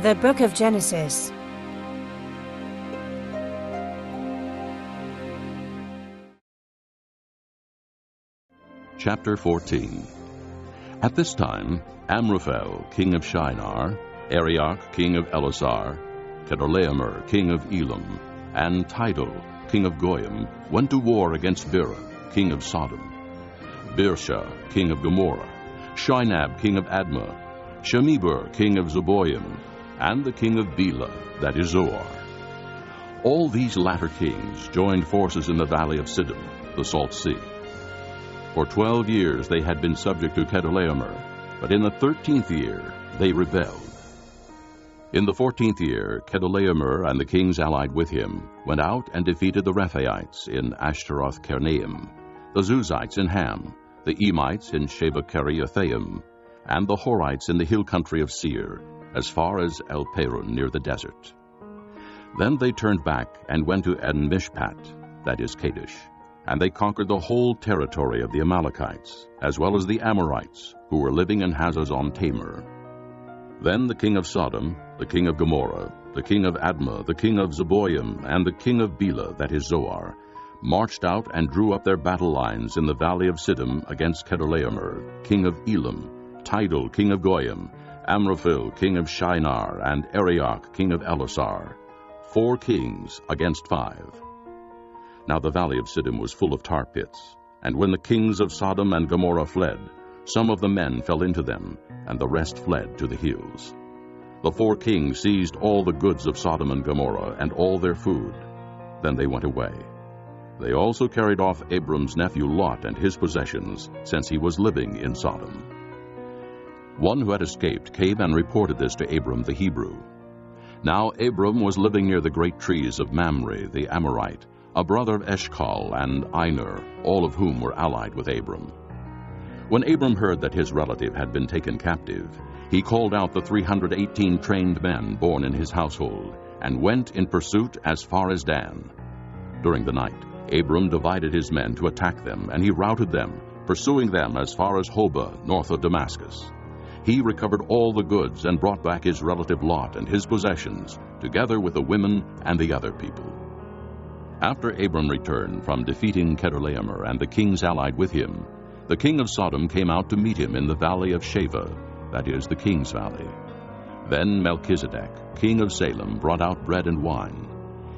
The Book of Genesis. Chapter 14. At this time, Amraphel, king of Shinar, Arioch, king of Elasar, Chedorlaomer, king of Elam, and Tidal, king of Goyim, went to war against Bera, king of Sodom, Birsha, king of Gomorrah, Shinab, king of Admah, Shemeber, king of Zeboim, and the king of Bela, that is Zoar. All these latter kings joined forces in the valley of Sodom, the Salt Sea. For 12 years they had been subject to Chedorlaomer, but in the 13th year they rebelled. In the 14th year, Chedorlaomer and the kings allied with him went out and defeated the Rephaites in Ashtaroth-Karnaim, the Zuzites in Ham, the Emites in Sheba-Kiriathaim, and the Horites in the hill country of Seir, as far as El-Perun near the desert. Then they turned back and went to En-Mishpat, that is Kadesh, and they conquered the whole territory of the Amalekites, as well as the Amorites, who were living in Hazazon-Tamar. Then the king of Sodom, the king of Gomorrah, the king of Admah, the king of Zeboim, and the king of Bela, that is Zoar, marched out and drew up their battle lines in the valley of Sodom against Chedorlaomer, king of Elam, Tidal, king of Goyim, Amraphel, king of Shinar, and Arioch, king of Elasar, 4 kings against 5. Now the valley of Sodom was full of tar pits, and when the kings of Sodom and Gomorrah fled, some of the men fell into them, and the rest fled to the hills. The 4 kings seized all the goods of Sodom and Gomorrah and all their food. Then they went away. They also carried off Abram's nephew Lot and his possessions, since he was living in Sodom. One who had escaped came and reported this to Abram the Hebrew. Now Abram was living near the great trees of Mamre the Amorite, a brother of Eshcol and Aner, all of whom were allied with Abram. When Abram heard that his relative had been taken captive, he called out the 318 trained men born in his household, and went in pursuit as far as Dan. During the night, Abram divided his men to attack them, and he routed them, pursuing them as far as Hobah, north of Damascus. He recovered all the goods and brought back his relative Lot and his possessions, together with the women and the other people. After Abram returned from defeating Chedorlaomer and the kings allied with him, the king of Sodom came out to meet him in the valley of Sheva, that is, the king's valley. Then Melchizedek, king of Salem, brought out bread and wine.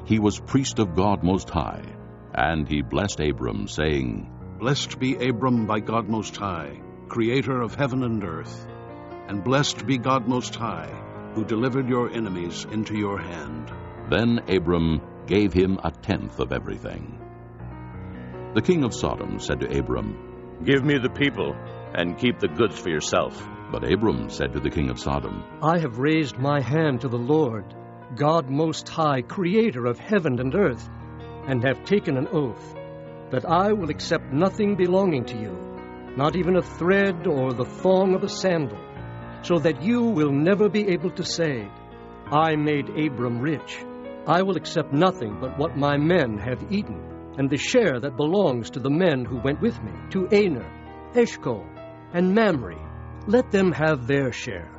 He was priest of God Most High, and he blessed Abram, saying, Blessed be Abram by God Most High, creator of heaven and earth. And blessed be God Most High, who delivered your enemies into your hand. Then Abram gave him 1/10 of everything. The king of Sodom said to Abram, Give me the people, and keep the goods for yourself. But Abram said to the king of Sodom, I have raised my hand to the Lord, God Most High, creator of heaven and earth, and have taken an oath, that I will accept nothing belonging to you, not even a thread or the thong of a sandal, so that you will never be able to say, I made Abram rich. I will accept nothing but what my men have eaten, and the share that belongs to the men who went with me, to Aner, Eshcol, and Mamre. Let them have their share.